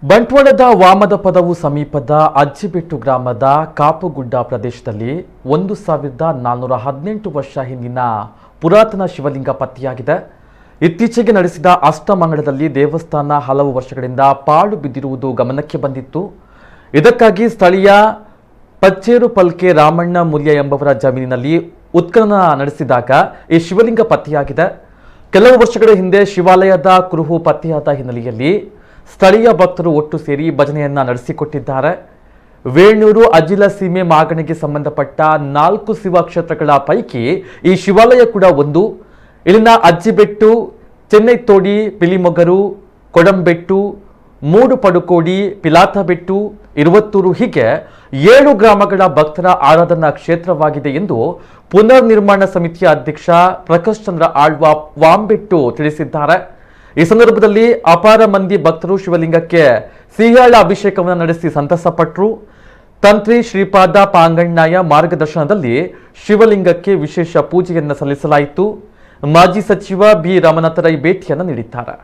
ಬಂಟ್ವಾಳದ ವಾಮದಪದವು ಸಮೀಪದ ಅಜ್ಜಿಬೆಟ್ಟು ಗ್ರಾಮದ ಕಾಪುಗುಡ್ಡ ಪ್ರದೇಶದಲ್ಲಿ 1418 ವರ್ಷ ಹಿಂದಿನ ಪುರಾತನ ಶಿವಲಿಂಗ ಪತ್ತೆಯಾಗಿದೆ. ಇತ್ತೀಚೆಗೆ ನಡೆಸಿದ ಅಷ್ಟಮಂಗಳದಲ್ಲಿ ದೇವಸ್ಥಾನ ಹಲವು ವರ್ಷಗಳಿಂದ ಪಾಳು ಬಿದ್ದಿರುವುದು ಗಮನಕ್ಕೆ ಬಂದಿತ್ತು. ಇದಕ್ಕಾಗಿ ಸ್ಥಳೀಯ ಪಚ್ಚೇರು ಪಲ್ಕೆ ರಾಮಣ್ಣ ಮುಲ್ಯ ಎಂಬವರ ಜಮೀನಿನಲ್ಲಿ ಉತ್ಖನನ ನಡೆಸಿದಾಗ ಈ ಶಿವಲಿಂಗ ಪತ್ತೆಯಾಗಿದೆ. ಕೆಲವು ವರ್ಷಗಳ ಹಿಂದೆ ಶಿವಾಲಯದ ಕುರುಹು ಪತ್ತೆಯಾದ ಹಿನ್ನೆಲೆಯಲ್ಲಿ ಸ್ಥಳೀಯ ಭಕ್ತರು ಒಟ್ಟು ಸೇರಿ ಭಜನೆಯನ್ನ ನಡೆಸಿಕೊಟ್ಟಿದ್ದಾರೆ. ವೇಣೂರು ಅಜಿಲ ಸೀಮೆ ಮಾಗಣಿಗೆ ಸಂಬಂಧಪಟ್ಟ 4 ಶಿವಕ್ಷೇತ್ರಗಳ ಪೈಕಿ ಈ ಶಿವಾಲಯ ಕೂಡ ಒಂದು. ಇಲ್ಲಿನ ಅಜ್ಜಿಬೆಟ್ಟು, ಚೆನ್ನೈತೋಡಿ, ಪಿಲಿಮೊಗರು, ಕೊಡಂಬೆಟ್ಟು, ಮೂಡು ಪಡುಕೋಡಿ, ಪಿಲಾತಬೆಟ್ಟು, ಇರುವತ್ತೂರು ಹೀಗೆ 7 ಗ್ರಾಮಗಳ ಭಕ್ತರ ಆರಾಧನಾ ಕ್ಷೇತ್ರವಾಗಿದೆ ಎಂದು ಪುನರ್ ನಿರ್ಮಾಣ ಸಮಿತಿಯ ಅಧ್ಯಕ್ಷ ಪ್ರಕಾಶ್ ಚಂದ್ರ ಆಳ್ವ ವಾಂಬೆಟ್ಟು ತಿಳಿಸಿದ್ದಾರೆ. ಈ ಸಂದರ್ಭದಲ್ಲಿ ಅಪಾರ ಮಂದಿ ಭಕ್ತರು ಶಿವಲಿಂಗಕ್ಕೆ ಸಿಹಿಯಾಳ ಅಭಿಷೇಕವನ್ನು ನಡೆಸಿ ಸಂತಸಪಟ್ಟರು. ತಂತ್ರಿ ಶ್ರೀಪಾದ ಪಾಂಗಣ್ಣಯ್ಯ ಮಾರ್ಗದರ್ಶನದಲ್ಲಿ ಶಿವಲಿಂಗಕ್ಕೆ ವಿಶೇಷ ಪೂಜೆಯನ್ನು ಸಲ್ಲಿಸಲಾಯಿತು. ಮಾಜಿ ಸಚಿವ ಬಿ ರಮನಾಥ ರೈ ಭೇಟಿಯನ್ನು ನೀಡಿದ್ದಾರೆ.